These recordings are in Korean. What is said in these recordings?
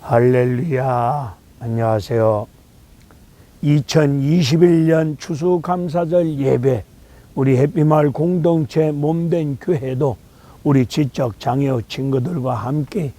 할렐루야. 안녕하세요. 2021년 추수감사절 예배, 우리 햇빛마을 공동체 몸된 교회도 우리 지적 장애우 친구들과 함께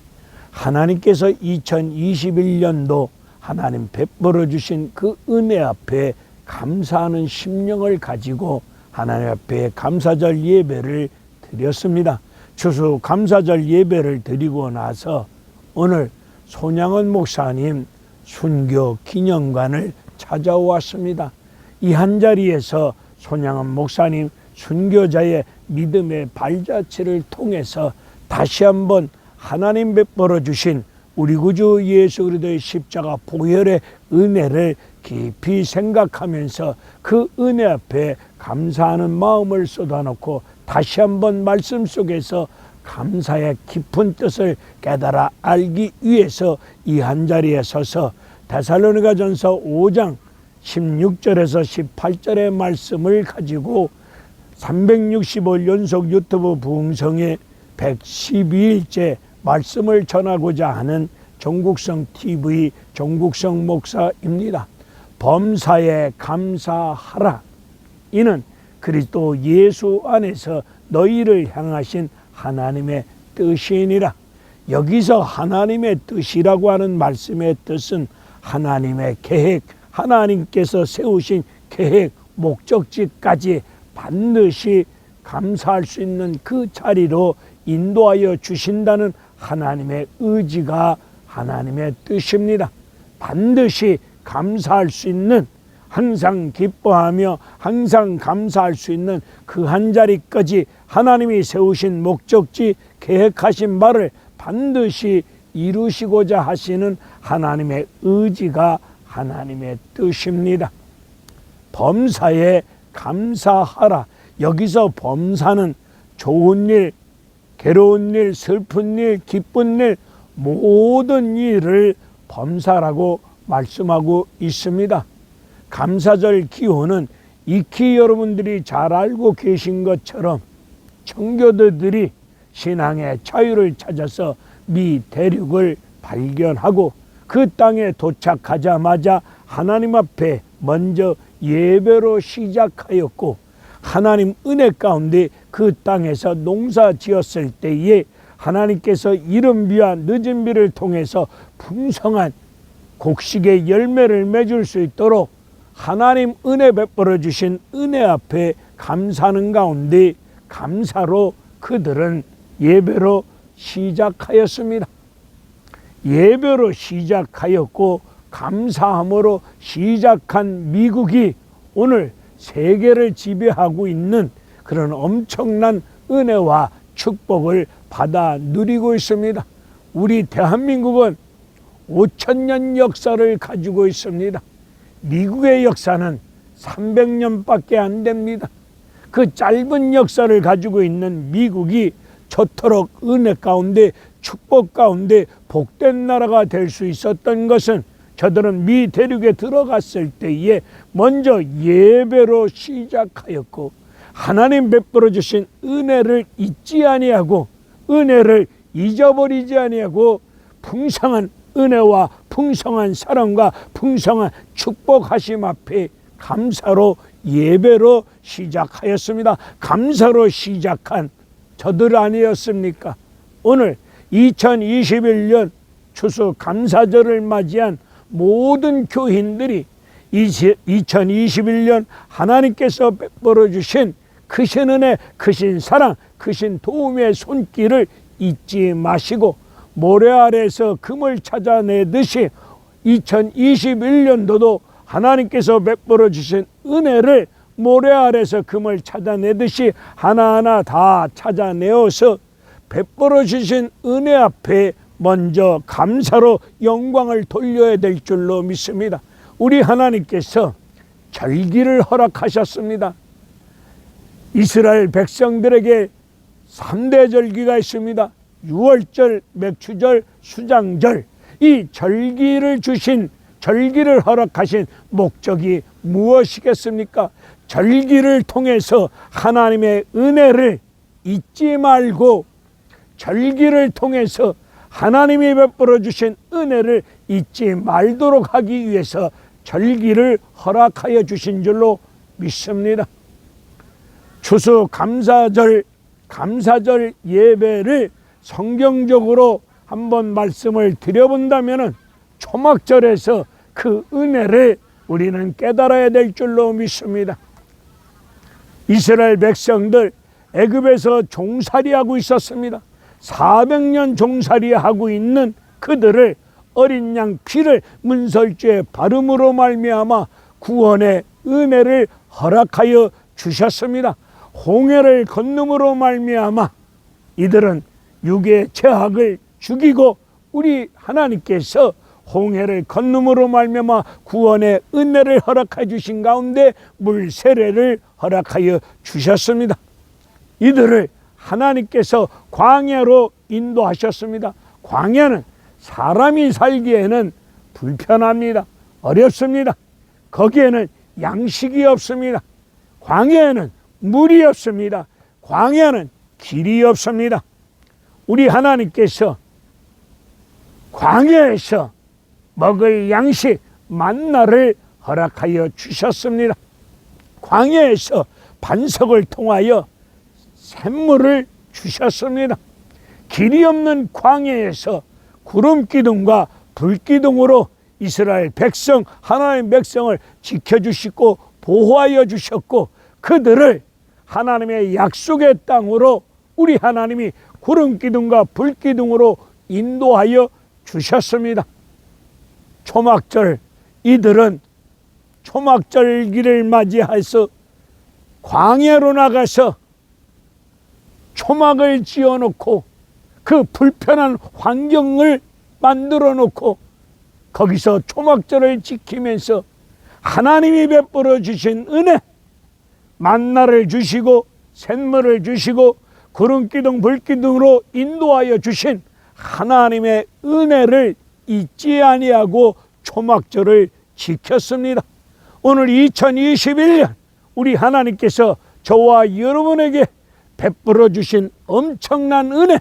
하나님께서 2021년도 하나님 베풀어 주신 그 은혜 앞에 감사하는 심령을 가지고 하나님 앞에 감사절 예배를 드렸습니다. 추수감사절 예배를 드리고 나서 오늘 손양원 목사님 순교 기념관을 찾아왔습니다. 이 한자리에서 손양원 목사님 순교자의 믿음의 발자취를 통해서 다시 한번 하나님 베풀어 주신 우리 구주 예수 그리스도의 십자가 보혈의 은혜를 깊이 생각하면서 그 은혜 앞에 감사하는 마음을 쏟아놓고 다시 한번 말씀 속에서 감사의 깊은 뜻을 깨달아 알기 위해서 이 한자리에 서서 데살로니가전서 5장 16절에서 18절의 말씀을 가지고 365일 연속 유튜브 부흥성의 112일째 말씀을 전하고자 하는 종국성 TV 종국성 목사입니다. 범사에 감사하라. 이는 그리스도 예수 안에서 너희를 향하신 하나님의 뜻이니라. 여기서 하나님의 뜻이라고 하는 말씀의 뜻은 하나님의 계획, 하나님께서 세우신 계획, 목적지까지 반드시 감사할 수 있는 그 자리로 인도하여 주신다는 하나님의 의지가 하나님의 뜻입니다. 반드시 감사할 수 있는, 항상 기뻐하며 항상 감사할 수 있는 그 한자리까지 하나님이 세우신 목적지, 계획하신 바를 반드시 이루시고자 하시는 하나님의 의지가 하나님의 뜻입니다. 범사에 감사하라. 여기서 범사는 좋은 일, 괴로운 일, 슬픈 일, 기쁜 일, 모든 일을 범사라고 말씀하고 있습니다. 감사절 기호는 익히 여러분들이 잘 알고 계신 것처럼 청교도들이 신앙의 자유를 찾아서 미 대륙을 발견하고 그 땅에 도착하자마자 하나님 앞에 먼저 예배로 시작하였고, 하나님 은혜 가운데 그 땅에서 농사 지었을 때에 하나님께서 이른 비와 늦은 비를 통해서 풍성한 곡식의 열매를 맺을 수 있도록 하나님 은혜 베풀어 주신 은혜 앞에 감사하는 가운데 감사로 그들은 예배로 시작하였습니다. 예배로 시작하였고 감사함으로 시작한 미국이 오늘 세계를 지배하고 있는 그런 엄청난 은혜와 축복을 받아 누리고 있습니다. 우리 대한민국은 5,000년 역사를 가지고 있습니다. 미국의 역사는 300년밖에 안 됩니다. 그 짧은 역사를 가지고 있는 미국이 저토록 은혜 가운데 축복 가운데 복된 나라가 될 수 있었던 것은 저들은 미 대륙에 들어갔을 때에 먼저 예배로 시작하였고, 하나님 베풀어 주신 은혜를 잊지 아니하고 은혜를 잊어버리지 아니하고 풍성한 은혜와 풍성한 사랑과 풍성한 축복하심 앞에 감사로 예배로 시작하였습니다. 감사로 시작한 저들 아니었습니까? 오늘 2021년 추수감사절을 맞이한 모든 교인들이 2021년 하나님께서 베풀어 주신 크신 은혜, 크신 사랑, 크신 도움의 손길을 잊지 마시고 모래 아래에서 금을 찾아내듯이 2021년도도 하나님께서 베풀어 주신 은혜를 모래 아래에서 금을 찾아내듯이 하나하나 다 찾아내어서 베풀어 주신 은혜 앞에 먼저 감사로 영광을 돌려야 될 줄로 믿습니다. 우리 하나님께서 절기를 허락하셨습니다. 이스라엘 백성들에게 3대 절기가 있습니다. 유월절, 맥추절, 수장절. 이 절기를 주신, 절기를 허락하신 목적이 무엇이겠습니까? 절기를 통해서 하나님의 은혜를 잊지 말고 절기를 통해서 하나님이 베풀어 주신 은혜를 잊지 말도록 하기 위해서 절기를 허락하여 주신 줄로 믿습니다. 추수 감사절 예배를 성경적으로 한번 말씀을 드려본다면 초막절에서 그 은혜를 우리는 깨달아야 될 줄로 믿습니다. 이스라엘 백성들 애굽에서 종살이하고 있었습니다. 400년 종살이하고 있는 그들을 어린 양 피를 문설주에 바름으로 말미암아 구원의 은혜를 허락하여 주셨습니다. 홍해를 건너므로 말미암아 이들은 육의 죄악을 죽이고 우리 하나님께서 홍해를 건너므로 말미암아 구원의 은혜를 허락해 주신 가운데 물 세례를 허락하여 주셨습니다. 이들을 하나님께서 광야로 인도하셨습니다. 광야는 사람이 살기에는 불편합니다. 어렵습니다. 거기에는 양식이 없습니다. 광야에는 물이 없습니다. 광야는 길이 없습니다. 우리 하나님께서 광야에서 먹을 양식 만나를 허락하여 주셨습니다. 광야에서 반석을 통하여 샘물을 주셨습니다. 길이 없는 광야에서 구름기둥과 불기둥으로 이스라엘 백성, 하나님 백성을 지켜주시고 보호하여 주셨고 그들을 하나님의 약속의 땅으로 우리 하나님이 구름기둥과 불기둥으로 인도하여 주셨습니다. 초막절, 이들은 초막절기를 맞이해서 광야로 나가서 초막을 지어놓고 그 불편한 환경을 만들어 놓고 거기서 초막절을 지키면서 하나님이 베풀어 주신 은혜, 만나를 주시고 샘물을 주시고 구름기둥 불기둥으로 인도하여 주신 하나님의 은혜를 잊지 아니하고 초막절을 지켰습니다. 오늘 2021년 우리 하나님께서 저와 여러분에게 베풀어 주신 엄청난 은혜,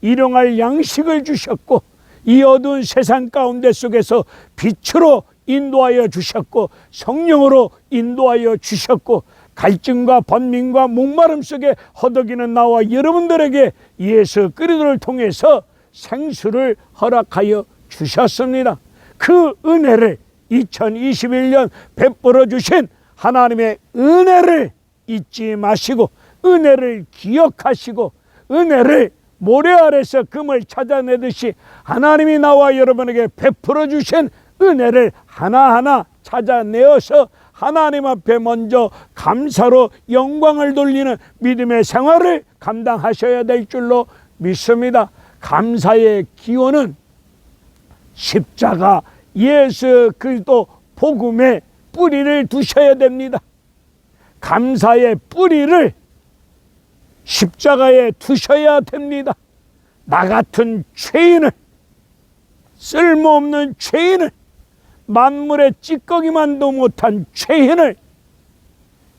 일용할 양식을 주셨고 이 어두운 세상 가운데 속에서 빛으로 인도하여 주셨고 성령으로 인도하여 주셨고 갈증과 번민과 목마름 속에 허덕이는 나와 여러분들에게 예수 그리스도를 통해서 생수를 허락하여 주셨습니다. 그 은혜를 2021년 베풀어 주신 하나님의 은혜를 잊지 마시고 은혜를 기억하시고 은혜를 모래 아래서 금을 찾아내듯이 하나님이 나와 여러분에게 베풀어 주신 은혜를 하나하나 찾아내어서 하나님 앞에 먼저 감사로 영광을 돌리는 믿음의 생활을 감당하셔야 될 줄로 믿습니다. 감사의 기원은 십자가 예수 그리스도 복음의 뿌리를 두셔야 됩니다. 감사의 뿌리를 십자가에 두셔야 됩니다. 나 같은 죄인을, 쓸모없는 죄인을, 만물의 찌꺼기만도 못한 죄인을,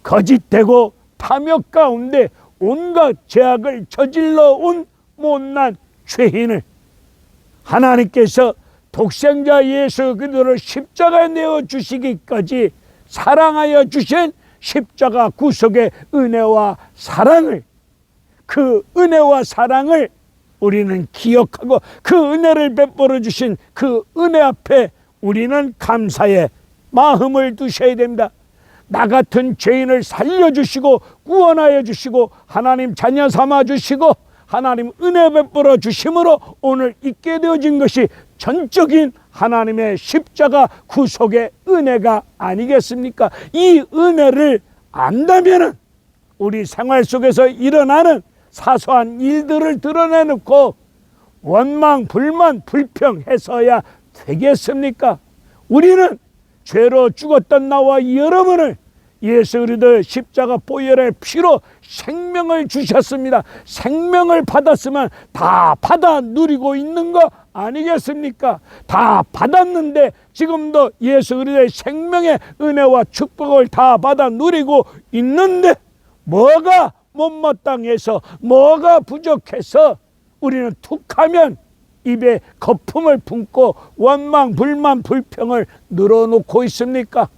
거짓되고 탐욕 가운데 온갖 죄악을 저질러 온 못난 죄인을 하나님께서 독생자 예수 그리스도를 십자가에 내어 주시기까지 사랑하여 주신 십자가 구속의 은혜와 사랑을, 그 은혜와 사랑을 우리는 기억하고 그 은혜를 베풀어 주신 그 은혜 앞에 우리는 감사의 마음을 두셔야 됩니다. 나 같은 죄인을 살려주시고 구원하여 주시고 하나님 자녀 삼아 주시고 하나님 은혜 베풀어 주심으로 오늘 있게 되어진 것이 전적인 하나님의 십자가 구속의 은혜가 아니겠습니까? 이 은혜를 안다면 우리 생활 속에서 일어나는 사소한 일들을 드러내놓고 원망, 불만, 불평해서야 되겠습니까? 우리는 죄로 죽었던 나와 여러분을 예수 그리스도의 십자가 보혈의 피로 생명을 주셨습니다. 생명을 받았으면 다 받아 누리고 있는 거 아니겠습니까? 다 받았는데 지금도 예수 그리스도의 생명의 은혜와 축복을 다 받아 누리고 있는데 뭐가 못마땅해서 뭐가 부족해서 우리는 툭하면 입에 거품을 품고 원망, 불만, 불평을 늘어놓고 있습니까?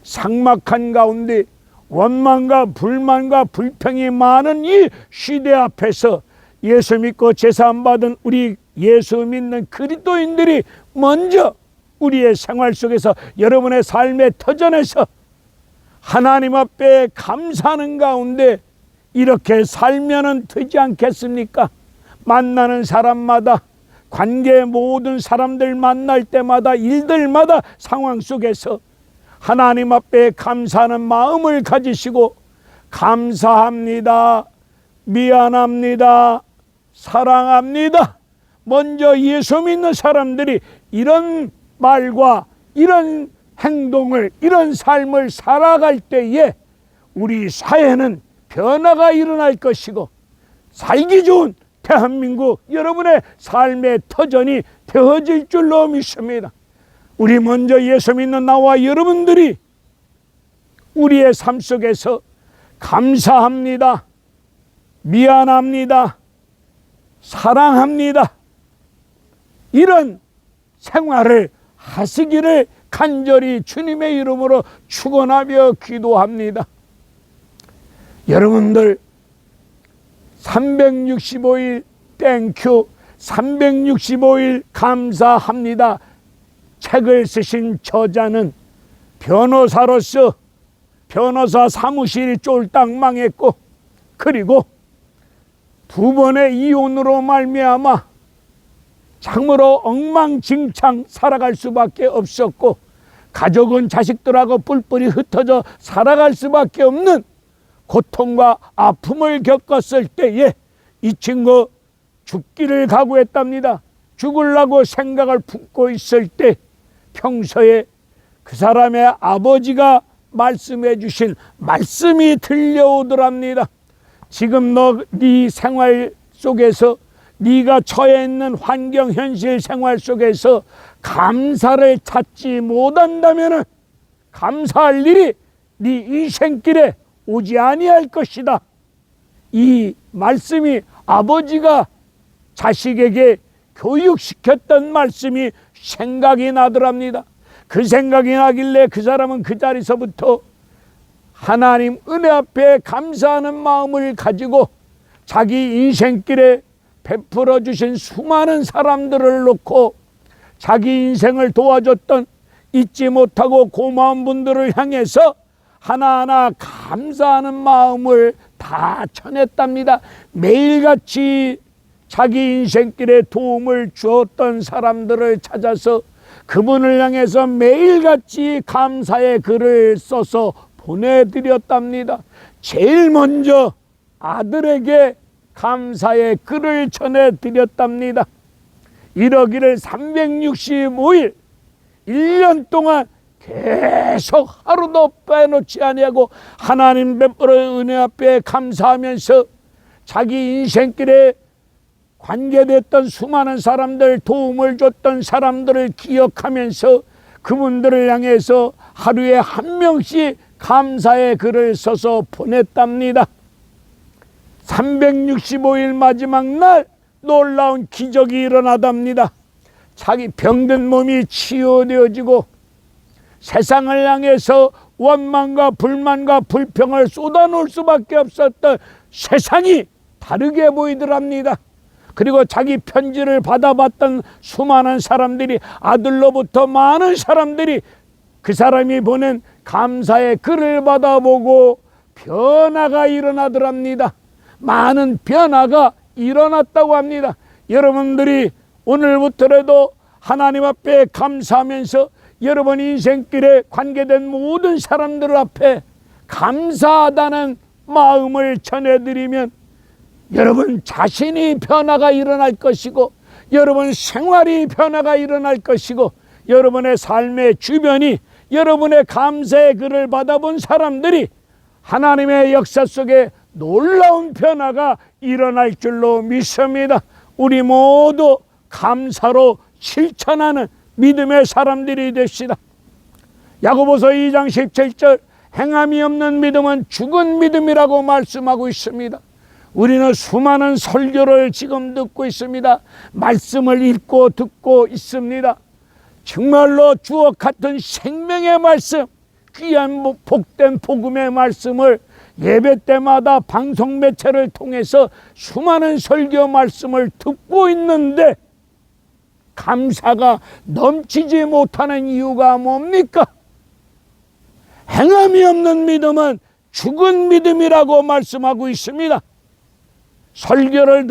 삭막한 가운데 원망과 불만과 불평이 많은 이 시대 앞에서 예수 믿고 제사함 받은 우리 예수 믿는 그리스도인들이 먼저 우리의 생활 속에서, 여러분의 삶의 터전에서 하나님 앞에 감사하는 가운데 이렇게 살면은 되지 않겠습니까? 만나는 사람마다, 관계 모든 사람들 만날 때마다, 일들마다, 상황 속에서 하나님 앞에 감사하는 마음을 가지시고, 감사합니다, 미안합니다, 사랑합니다, 먼저 예수 믿는 사람들이 이런 말과 이런 행동을, 이런 삶을 살아갈 때에 우리 사회는 변화가 일어날 것이고, 살기 좋은 대한민국, 여러분의 삶의 터전이 되어질 줄로 믿습니다. 우리 먼저 예수 믿는 나와 여러분들이 우리의 삶 속에서 감사합니다, 미안합니다, 사랑합니다, 이런 생활을 하시기를 간절히 주님의 이름으로 축원하며 기도합니다. 여러분들 365일 땡큐, 365일 감사합니다 책을 쓰신 저자는 변호사로서 변호사 사무실이 쫄딱 망했고, 그리고 두 번의 이혼으로 말미암아 참으로 엉망진창 살아갈 수밖에 없었고, 가족은 자식들하고 뿔뿔이 흩어져 살아갈 수밖에 없는 고통과 아픔을 겪었을 때에 이 친구 죽기를 각오했답니다. 죽으려고 생각을 품고 있을 때 평소에 그 사람의 아버지가 말씀해 주신 말씀이 들려오더랍니다. 지금 네 생활 속에서, 네가 처해 있는 환경, 현실 생활 속에서 감사를 찾지 못한다면 감사할 일이 네 인생길에 오지 아니할 것이다. 이 말씀이 아버지가 자식에게 교육시켰던 말씀이 생각이 나더랍니다. 그 생각이 나길래 그 사람은 그 자리서부터 하나님 은혜 앞에 감사하는 마음을 가지고 자기 인생길에 베풀어 주신 수많은 사람들을 놓고 자기 인생을 도와줬던, 잊지 못하고 고마운 분들을 향해서 하나하나 감사하는 마음을 다 전했답니다. 매일같이 자기 인생길에 도움을 주었던 사람들을 찾아서 그분을 향해서 매일같이 감사의 글을 써서 보내드렸답니다. 제일 먼저 아들에게 감사의 글을 전해드렸답니다. 이러기를 365일 1년 동안 계속 하루도 빼놓지 아니하고 하나님 베풀어 은혜 앞에 감사하면서 자기 인생길에 관계됐던 수많은 사람들, 도움을 줬던 사람들을 기억하면서 그분들을 향해서 하루에 한 명씩 감사의 글을 써서 보냈답니다. 365일 마지막 날 놀라운 기적이 일어나답니다. 자기 병든 몸이 치유되어지고 세상을 향해서 원망과 불만과 불평을 쏟아놓을 수밖에 없었던 세상이 다르게 보이더랍니다. 그리고 자기 편지를 받아봤던 수많은 사람들이, 아들로부터 많은 사람들이 그 사람이 보낸 감사의 글을 받아보고 변화가 일어나더랍니다. 많은 변화가 일어났다고 합니다. 여러분들이 오늘부터라도 하나님 앞에 감사하면서 여러분 인생길에 관계된 모든 사람들 앞에 감사하다는 마음을 전해드리면 여러분 자신이 변화가 일어날 것이고, 여러분 생활이 변화가 일어날 것이고, 여러분의 삶의 주변이 여러분의 감사의 글을 받아본 사람들이 하나님의 역사 속에 놀라운 변화가 일어날 줄로 믿습니다. 우리 모두 감사로 실천하는 믿음의 사람들이 됩시다. 야고보서 2장 17절 행함이 없는 믿음은 죽은 믿음이라고 말씀하고 있습니다. 우리는 수많은 설교를 지금 듣고 있습니다. 말씀을 읽고 듣고 있습니다. 정말로 주옥 같은 생명의 말씀, 귀한 복된 복음의 말씀을 예배 때마다 방송 매체를 통해서 수많은 설교 말씀을 듣고 있는데 감사가 넘치지 못하는 이유가 뭡니까? 행함이 없는 믿음은 죽은 믿음이라고 말씀하고 있습니다. 설교를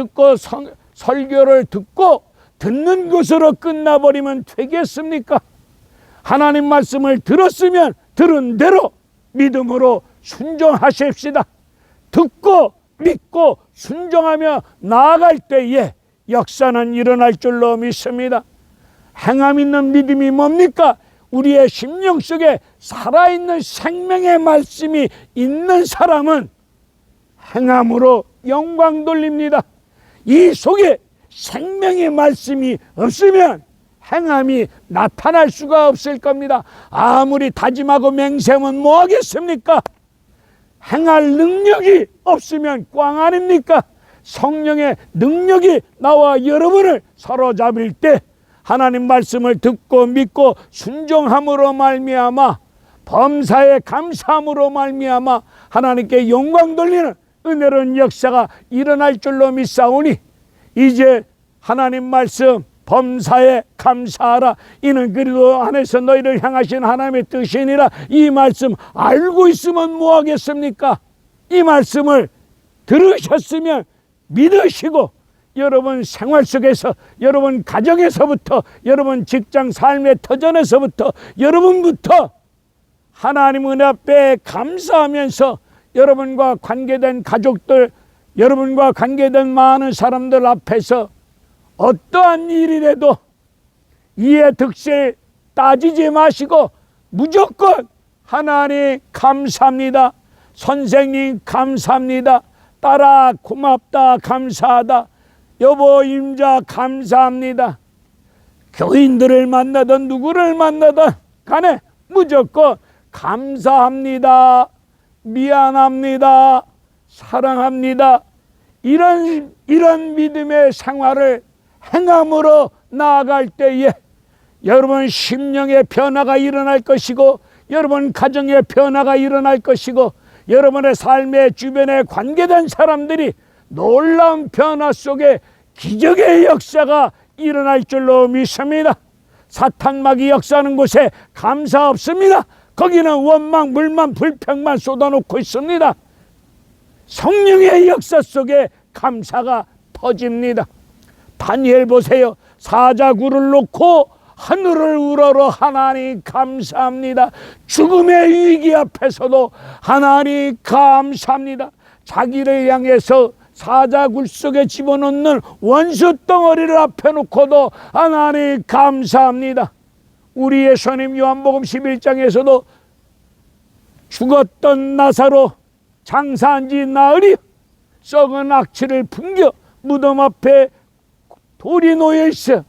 듣고 듣는 것으로 끝나버리면 되겠습니까? 하나님 말씀을 들었으면 들은 대로 믿음으로 순종하십시다. 듣고 믿고 순종하며 나아갈 때에 역사는 일어날 줄로 믿습니다. 행함 있는 믿음이 뭡니까? 우리의 심령 속에 살아있는 생명의 말씀이 있는 사람은 행함으로 영광 돌립니다. 이 속에 생명의 말씀이 없으면 행함이 나타날 수가 없을 겁니다. 아무리 다짐하고 맹세하면 뭐 하겠습니까? 행할 능력이 없으면 꽝 아닙니까? 성령의 능력이 나와 여러분을 사로잡을 때 하나님 말씀을 듣고 믿고 순종함으로 말미암아 범사에 감사함으로 말미암아 하나님께 영광 돌리는 은혜로운 역사가 일어날 줄로 믿사오니 이제 하나님 말씀 범사에 감사하라. 이는 그리스도 안에서 너희를 향하신 하나님의 뜻이니라. 이 말씀 알고 있으면 뭐 하겠습니까? 이 말씀을 들으셨으면 믿으시고 여러분 생활 속에서 여러분 가정에서부터 여러분 직장 삶의 터전에서부터 여러분부터 하나님 은혜 앞에 감사하면서 여러분과 관계된 가족들 여러분과 관계된 많은 사람들 앞에서 어떠한 일이라도 이해 득실 따지지 마시고 무조건 하나님 감사합니다. 선생님 감사합니다. 딸아 고맙다 감사하다. 여보 임자 감사합니다. 교인들을 만나든 누구를 만나든 간에 무조건 감사합니다. 미안합니다. 사랑합니다. 이런 믿음의 생활을 행함으로 나아갈 때에 여러분 심령의 변화가 일어날 것이고 여러분 가정의 변화가 일어날 것이고 여러분의 삶의 주변에 관계된 사람들이 놀라운 변화 속에 기적의 역사가 일어날 줄로 믿습니다. 사탄막이 역사하는 곳에 감사 없습니다. 거기는 원망, 물만, 불평만 쏟아놓고 있습니다. 성령의 역사 속에 감사가 터집니다. 다니엘 보세요. 사자굴을 놓고 하늘을 우러러 하나님 감사합니다. 죽음의 위기 앞에서도 하나님 감사합니다. 자기를 향해서 사자굴 속에 집어넣는 원수 덩어리를 앞에 놓고도 하나님 감사합니다. 우리 예수님 요한복음 11장에서도 죽었던 나사로 장사한 지 나흘이 썩은 악취를 풍겨 무덤 앞에 돌이 놓여 있어.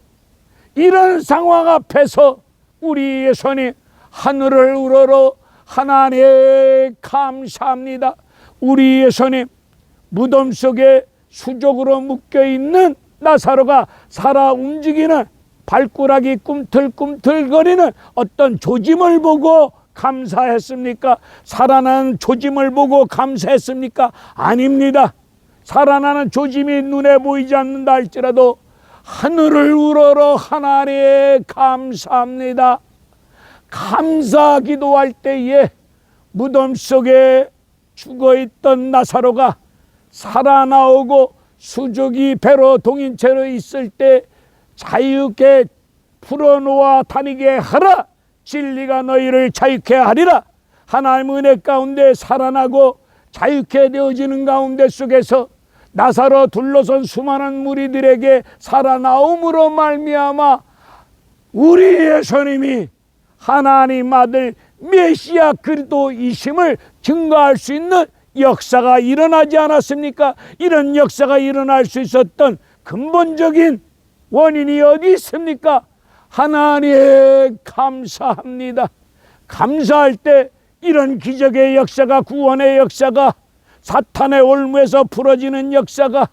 이런 상황 앞에서 우리 예수님 하늘을 우러러 하나님 감사합니다. 우리 예수님 무덤 속에 수족으로 묶여있는 나사로가 살아 움직이는 발가락이 꿈틀꿈틀거리는 어떤 조짐을 보고 감사했습니까? 살아나는 조짐을 보고 감사했습니까? 아닙니다. 살아나는 조짐이 눈에 보이지 않는다 할지라도 하늘을 우러러 하나님 감사합니다. 감사 기도할 때에 무덤 속에 죽어있던 나사로가 살아나오고 수족이 배로 동인체로 있을 때 자유케 풀어놓아 다니게 하라. 진리가 너희를 자유케 하리라. 하나님의 은혜 가운데 살아나고 자유케 되어지는 가운데 속에서 나사로 둘러선 수많은 무리들에게 살아나옴으로 말미암아 우리 예수님이 하나님 아들 메시아 그리스도이심을 증거할 수 있는 역사가 일어나지 않았습니까? 이런 역사가 일어날 수 있었던 근본적인 원인이 어디 있습니까? 하나님 감사합니다. 감사할 때 이런 기적의 역사가 구원의 역사가 사탄의 올무에서 풀어지는 역사가,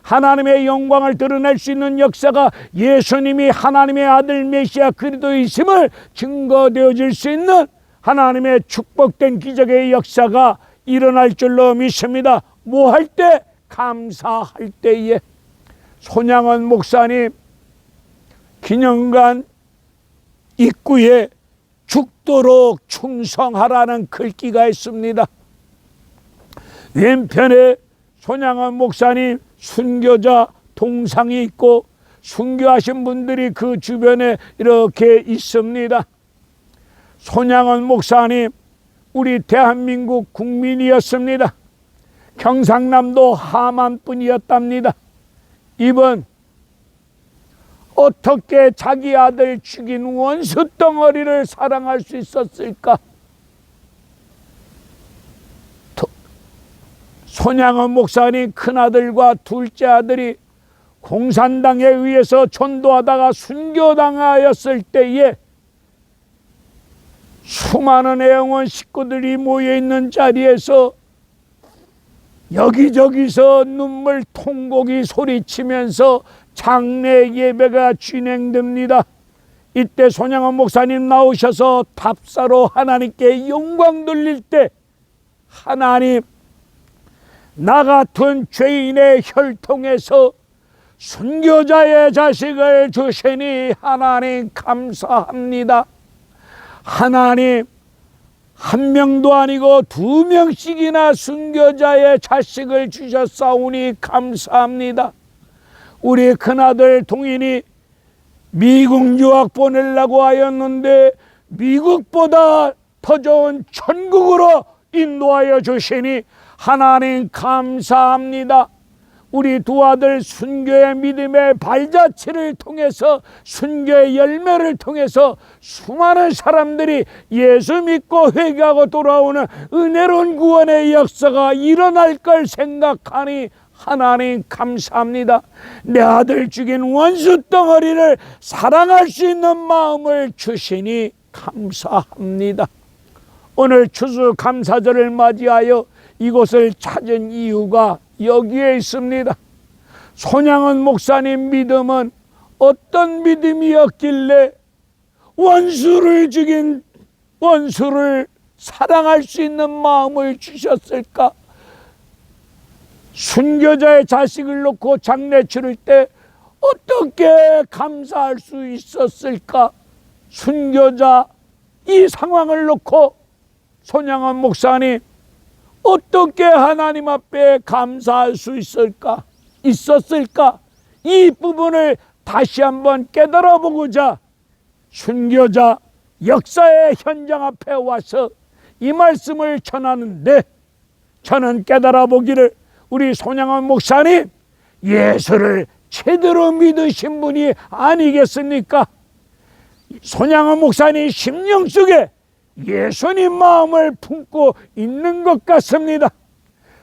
하나님의 영광을 드러낼 수 있는 역사가, 예수님이 하나님의 아들 메시아 그리스도이심을 증거되어질 수 있는 하나님의 축복된 기적의 역사가 일어날 줄로 믿습니다. 뭐 할 때? 감사할 때에. 손양원 목사님 기념관 입구에 죽도록 충성하라는 글귀가 있습니다. 왼편에 손양원 목사님 순교자 동상이 있고 순교하신 분들이 그 주변에 이렇게 있습니다. 손양원 목사님 우리 대한민국 국민이었습니다. 경상남도 함안뿐이었답니다. 이번 어떻게 자기 아들 죽인 원수 덩어리를 사랑할 수 있었을까? 손양원 목사님 큰아들과 둘째 아들이 공산당에 의해서 전도하다가 순교당하였을 때에 수많은 애영원 식구들이 모여있는 자리에서 여기저기서 눈물 통곡이 소리치면서 장례 예배가 진행됩니다. 이때 손양원 목사님 나오셔서 답사로 하나님께 영광 돌릴 때, 하나님, 나 같은 죄인의 혈통에서 순교자의 자식을 주시니 하나님 감사합니다. 하나님, 한 명도 아니고 2명씩이나 순교자의 자식을 주셨사오니 감사합니다. 우리 큰아들 동인이 미국 유학 보내려고 하였는데 미국보다 더 좋은 천국으로 인도하여 주시니 하나님 감사합니다. 우리 두 아들 순교의 믿음의 발자취를 통해서, 순교의 열매를 통해서 수많은 사람들이 예수 믿고 회개하고 돌아오는 은혜로운 구원의 역사가 일어날 걸 생각하니 하나님 감사합니다. 내 아들 죽인 원수 덩어리를 사랑할 수 있는 마음을 주시니 감사합니다. 오늘 추수감사절을 맞이하여 이곳을 찾은 이유가 여기에 있습니다. 손양원 목사님 믿음은 어떤 믿음이었길래 원수를 죽인 원수를 사랑할 수 있는 마음을 주셨을까? 순교자의 자식을 놓고 장례 치를 때 어떻게 감사할 수 있었을까? 순교자 이 상황을 놓고 손양원 목사님 어떻게 하나님 앞에 감사할 수 있었을까? 이 부분을 다시 한번 깨달아 보고자 순교자 역사의 현장 앞에 와서 이 말씀을 전하는데, 저는 깨달아 보기를 우리 손양원 목사님 예수를 제대로 믿으신 분이 아니겠습니까? 손양원 목사님 심령 속에 예수님 마음을 품고 있는 것 같습니다.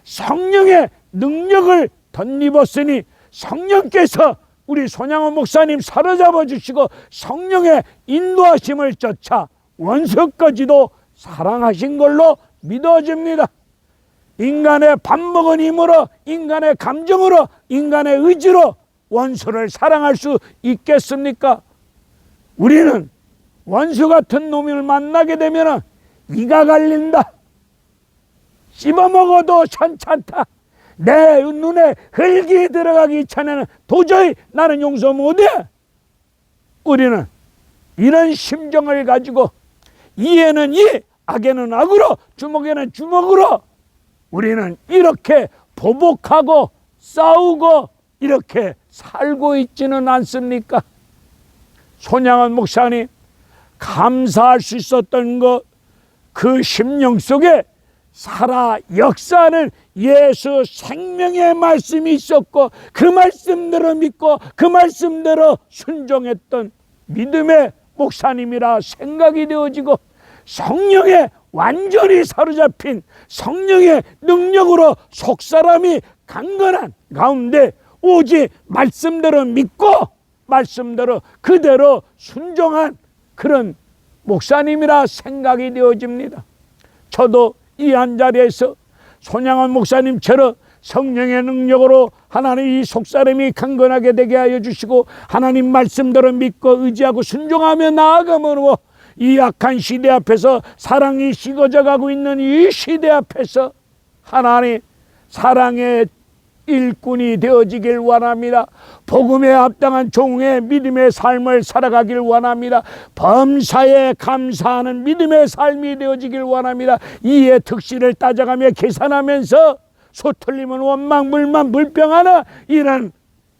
성령의 능력을 덧입었으니 성령께서 우리 손양원 목사님 사로잡아 주시고 성령의 인도하심을 쫓아 원수까지도 사랑하신 걸로 믿어집니다. 인간의 밥 먹은 힘으로, 인간의 감정으로, 인간의 의지로 원수를 사랑할 수 있겠습니까? 우리는 원수 같은 놈을 만나게 되면 이가 갈린다. 씹어먹어도 괜찮다. 내 눈에 흙이 들어가기 전에는 도저히 나는 용서 못해. 우리는 이런 심정을 가지고 이에는 이, 악에는 악으로, 주먹에는 주먹으로 우리는 이렇게 보복하고 싸우고 이렇게 살고 있지는 않습니까? 손양원 목사님 감사할 수 있었던 것, 그 심령 속에 살아 역사하는 예수 생명의 말씀이 있었고 그 말씀대로 믿고 그 말씀대로 순종했던 믿음의 목사님이라 생각이 되어지고, 성령에 완전히 사로잡힌 성령의 능력으로 속사람이 강건한 가운데 오직 말씀대로 믿고 말씀대로 그대로 순종한 그런 목사님이라 생각이 되어집니다. 저도 이 한자리에서 손양원 목사님처럼 성령의 능력으로 하나님 이 속사람이 강건하게 되게 하여 주시고 하나님 말씀대로 믿고 의지하고 순종하며 나아감으로 이 악한 시대 앞에서 사랑이 식어져 가고 있는 이 시대 앞에서 하나님 사랑의 일꾼이 되어지길 원합니다. 복음에 합당한 종의 믿음의 삶을 살아가길 원합니다. 범사에 감사하는 믿음의 삶이 되어지길 원합니다. 이의 득실을 따져가며 계산하면서 소틀림은 원망 불만 불평하는 이런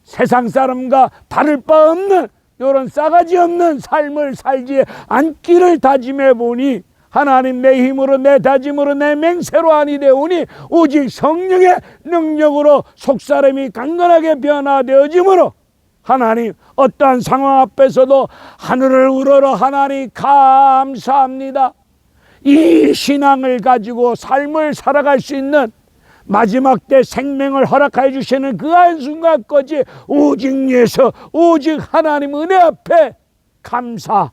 세상 사람과 다를 바 없는 이런 싸가지 없는 삶을 살지 않기를 다짐해 보니 하나님 내 힘으로 내 다짐으로 내 맹세로 아니 되오니 오직 성령의 능력으로 속사람이 강건하게 변화되어지므로 하나님 어떠한 상황 앞에서도 하늘을 우러러 하나님 감사합니다. 이 신앙을 가지고 삶을 살아갈 수 있는 마지막 때 생명을 허락하여 주시는 그 한순간까지 오직 예수 오직 하나님 은혜 앞에 감사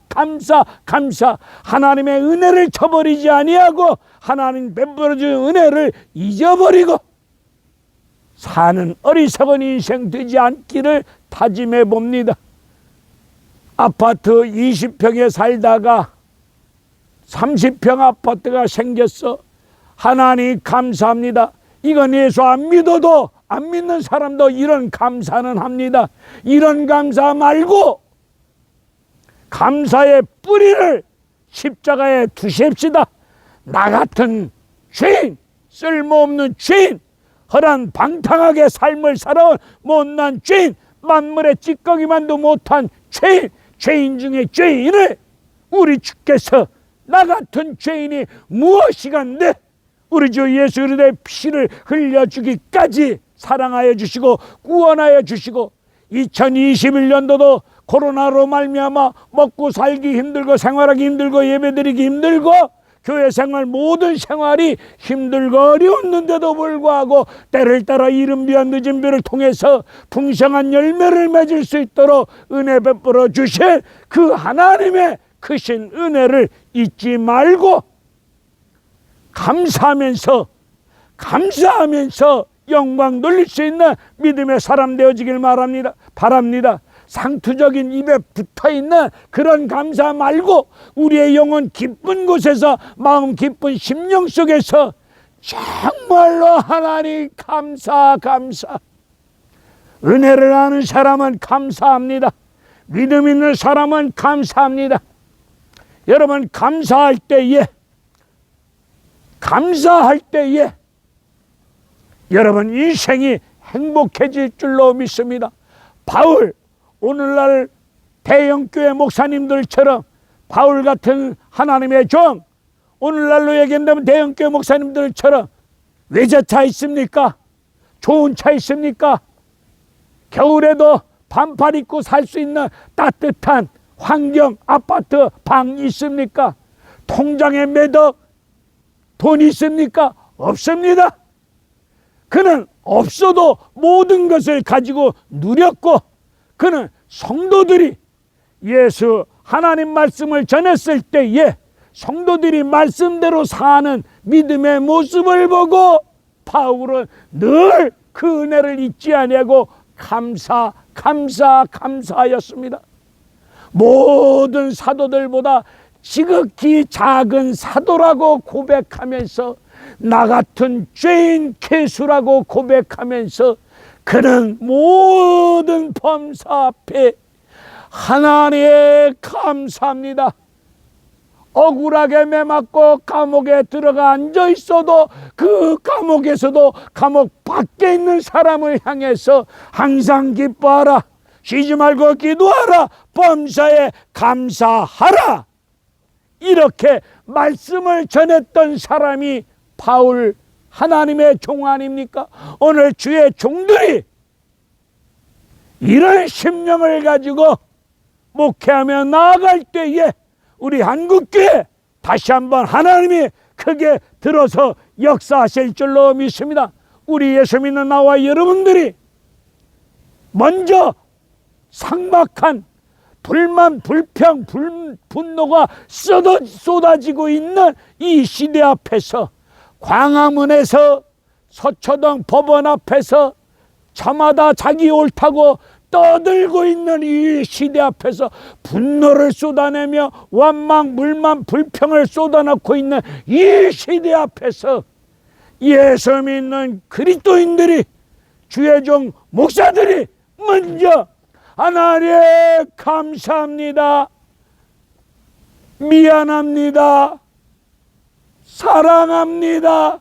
하나님의 은혜를 저버리지 아니하고 하나님 베풀어 주는 은혜를 잊어버리고 사는 어리석은 인생 되지 않기를 다짐해 봅니다. 아파트 20평에 살다가 30평 아파트가 생겼어. 하나님 감사합니다. 이건 예수 안 믿어도 안 믿는 사람도 이런 감사는 합니다. 이런 감사 말고 감사의 뿌리를 십자가에 두십시다. 나 같은 죄인, 쓸모없는 죄인, 허란 방탕하게 삶을 살아온 못난 죄인, 만물의 찌꺼기만도 못한 죄인, 죄인 중에 죄인을 우리 주께서 나 같은 죄인이 무엇이간데 우리 주 예수 그리스도의 피를 흘려주기까지 사랑하여 주시고 구원하여 주시고 2021년도도 코로나로 말미암아 먹고 살기 힘들고 생활하기 힘들고 예배드리기 힘들고 교회 생활 모든 생활이 힘들고 어려웠는데도 불구하고 때를 따라 이른 비와 늦은 비를 통해서 풍성한 열매를 맺을 수 있도록 은혜 베풀어 주실 그 하나님의 크신 은혜를 잊지 말고 감사하면서 영광 돌릴 수 있는 믿음의 사람 되어지길 바랍니다. 상투적인 입에 붙어있는 그런 감사 말고 우리의 영혼 기쁜 곳에서 마음 기쁜 심령 속에서 정말로 하나님 감사 은혜를 아는 사람은 감사합니다. 믿음 있는 사람은 감사합니다. 여러분 감사할 때에 여러분 인생이 행복해질 줄로 믿습니다. 바울 오늘날 대형교회 목사님들처럼 바울 같은 하나님의 종 오늘날로 얘기한다면 대형교회 목사님들처럼 외제차 있습니까? 좋은 차 있습니까? 겨울에도 반팔 입고 살 수 있는 따뜻한 환경 아파트 방 있습니까? 통장에 매덕 돈 있습니까? 없습니다. 그는 없어도 모든 것을 가지고 누렸고 그는 성도들이 예수 하나님 말씀을 전했을 때에 성도들이 말씀대로 사는 믿음의 모습을 보고 바울은 늘 그 은혜를 잊지 아니하고 감사하였습니다. 모든 사도들보다 지극히 작은 사도라고 고백하면서 나 같은 죄인 개수라고 고백하면서 그는 모든 범사 앞에 하나님의 감사합니다. 억울하게 매맞고 감옥에 들어가 앉아 있어도 그 감옥에서도 감옥 밖에 있는 사람을 향해서 항상 기뻐하라, 쉬지 말고 기도하라, 범사에 감사하라, 이렇게 말씀을 전했던 사람이 바울 하나님의 종 아닙니까? 오늘 주의 종들이 이런 심령을 가지고 목회하며 나아갈 때에 우리 한국교회 다시 한번 하나님이 크게 들어서 역사하실 줄로 믿습니다. 우리 예수 믿는 나와 여러분들이 먼저 삭막한 불만, 불평, 분노가 쏟아지고 있는 이 시대 앞에서 광화문에서 서초동 법원 앞에서 저마다 자기 옳다고 떠들고 있는 이 시대 앞에서 분노를 쏟아내며 원망, 물만, 불평을 쏟아놓고 있는 이 시대 앞에서 예수 믿는 그리스도인들이, 주의 종 목사들이 먼저 하나님 감사합니다, 미안합니다, 사랑합니다,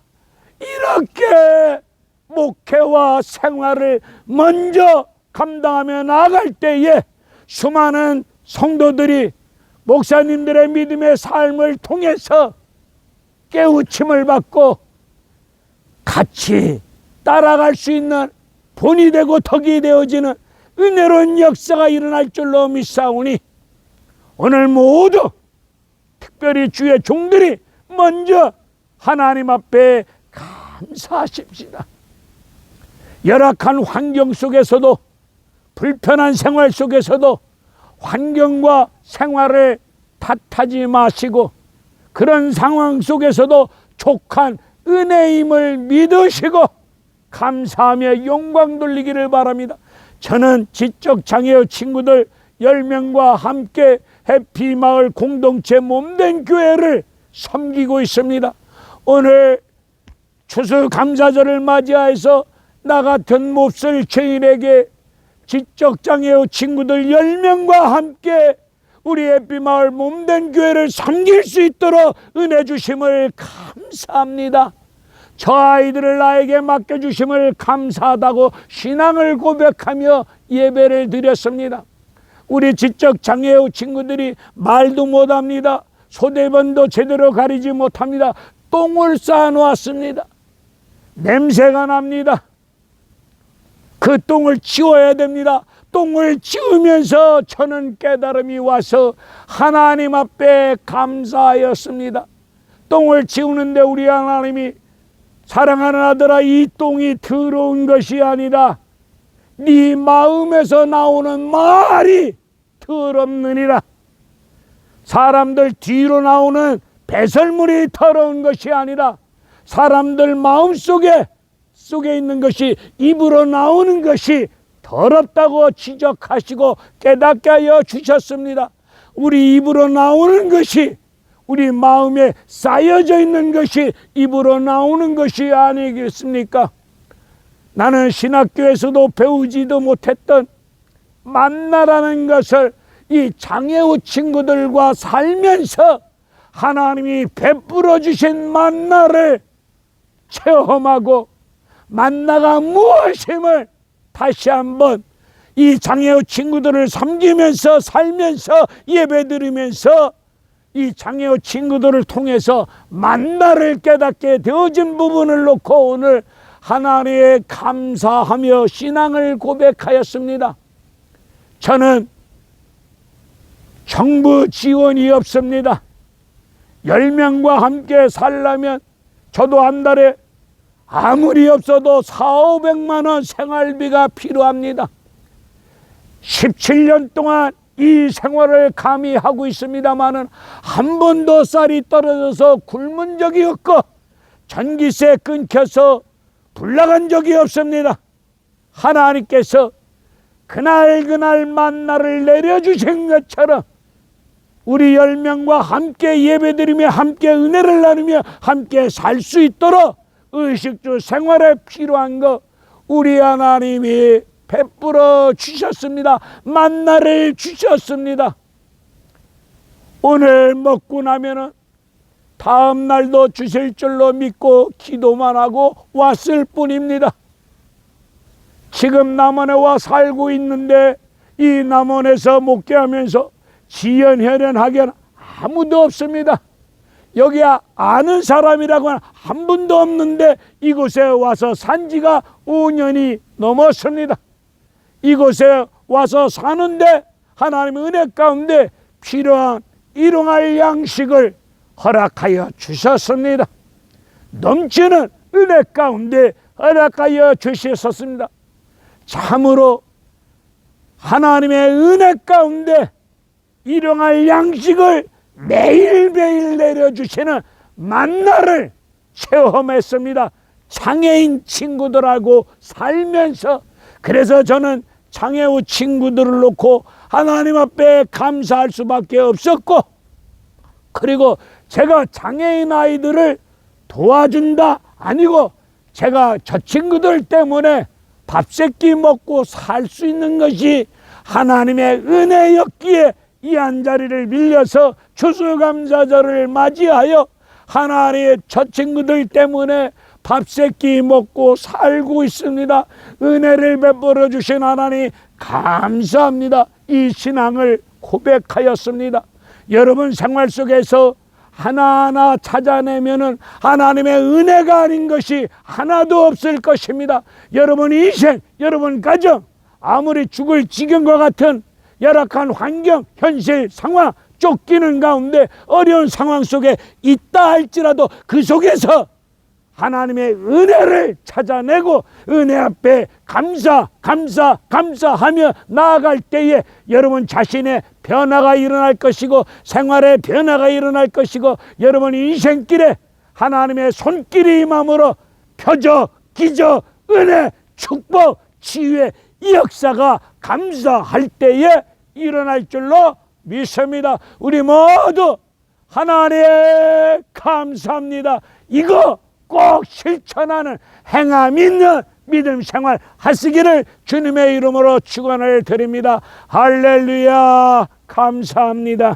이렇게 목회와 생활을 먼저 감당하며 나아갈 때에 수많은 성도들이 목사님들의 믿음의 삶을 통해서 깨우침을 받고 같이 따라갈 수 있는 본이 되고 덕이 되어지는 은혜로운 역사가 일어날 줄로 믿사오니, 오늘 모두 특별히 주의 종들이 먼저 하나님 앞에 감사하십시다. 열악한 환경 속에서도, 불편한 생활 속에서도 환경과 생활을 탓하지 마시고, 그런 상황 속에서도 족한 은혜임을 믿으시고 감사하며 영광 돌리기를 바랍니다. 저는 지적 장애의 친구들 10명과 함께 해피마을 공동체 몸된 교회를 섬기고 있습니다. 오늘 추수감사절을 맞이해서 나 같은 몹쓸 죄인에게 지적장애의 친구들 10명과 함께 우리 해피마을 몸된 교회를 섬길 수 있도록 은혜 주심을 감사합니다. 저 아이들을 나에게 맡겨주심을 감사하다고 신앙을 고백하며 예배를 드렸습니다. 우리 지적장애의 친구들이 말도 못합니다. 소대번도 제대로 가리지 못합니다. 똥을 쌓아놓았습니다. 냄새가 납니다. 그 똥을 치워야 됩니다. 똥을 치우면서 저는 깨달음이 와서 하나님 앞에 감사하였습니다. 똥을 치우는데 우리 하나님이, 사랑하는 아들아, 이 똥이 더러운 것이 아니라 네 마음에서 나오는 말이 더럽느니라. 사람들 뒤로 나오는 배설물이 더러운 것이 아니라 사람들 마음속에 있는 것이, 입으로 나오는 것이 더럽다고 지적하시고 깨닫게 하여 주셨습니다. 우리 입으로 나오는 것이, 우리 마음에 쌓여져 있는 것이 입으로 나오는 것이 아니겠습니까? 나는 신학교에서도 배우지도 못했던 만나라는 것을 이 장애우 친구들과 살면서 하나님이 베풀어 주신 만나를 체험하고, 만나가 무엇임을 다시 한번 이 장애우 친구들을 섬기면서 살면서 예배드리면서 이 장애우 친구들을 통해서 만나를 깨닫게 되어진 부분을 놓고 오늘 하나님에 감사하며 신앙을 고백하였습니다. 저는 정부 지원이 없습니다. 10명과 함께 살려면 저도 한 달에 아무리 없어도 400~500만 원 생활비가 필요합니다. 17년 동안 이 생활을 감히 하고 있습니다마는 한 번도 쌀이 떨어져서 굶은 적이 없고 전기세 끊겨서 불나간 적이 없습니다. 하나님께서 그날 만나를 내려주신 것처럼 우리 10명과 함께 예배드리며 함께 은혜를 나누며 함께 살 수 있도록 의식주 생활에 필요한 것 우리 하나님이 베풀어 주셨습니다. 만나를 주셨습니다. 오늘 먹고 나면은 다음 날도 주실 줄로 믿고 기도만 하고 왔을 뿐입니다. 지금 남원에 와 살고 있는데 이 남원에서 목회하면서 지연혈연하기는 아무도 없습니다. 여기 아는 사람이라고는 한 분도 없는데 이곳에 와서 산 지가 5년이 넘었습니다. 이곳에 와서 사는데 하나님의 은혜 가운데 필요한 일용할 양식을 허락하여 주셨습니다. 넘치는 은혜 가운데 허락하여 주셨습니다. 참으로 하나님의 은혜 가운데 일용할 양식을 매일매일 내려주시는 만나를 체험했습니다. 장애인 친구들하고 살면서, 그래서 저는 장애우 친구들을 놓고 하나님 앞에 감사할 수밖에 없었고, 그리고 제가 장애인 아이들을 도와준다 아니고 제가 저 친구들 때문에 밥 세끼 먹고 살 수 있는 것이 하나님의 은혜였기에 이 한자리를 빌려서 추수감사절을 맞이하여 하나님의 저 친구들 때문에 밥 세끼 먹고 살고 있습니다. 은혜를 베풀어 주신 하나님 감사합니다. 이 신앙을 고백하였습니다. 여러분 생활 속에서 하나하나 찾아내면은 하나님의 은혜가 아닌 것이 하나도 없을 것입니다. 여러분 인생, 여러분 가정, 아무리 죽을 지경과 같은 열악한 환경, 현실, 상황, 쫓기는 가운데 어려운 상황 속에 있다 할지라도 그 속에서 하나님의 은혜를 찾아내고 은혜 앞에 감사하며 나아갈 때에 여러분 자신의 변화가 일어날 것이고 생활의 변화가 일어날 것이고 여러분 인생길에 하나님의 손길이 임함으로 표적, 기적, 은혜, 축복, 치유의 이 역사가 감사할 때에 일어날 줄로 믿습니다. 우리 모두 하나님 감사합니다. 이거 꼭 실천하는 행함 있는 믿음 생활 하시기를 주님의 이름으로 축원을 드립니다. 할렐루야, 감사합니다.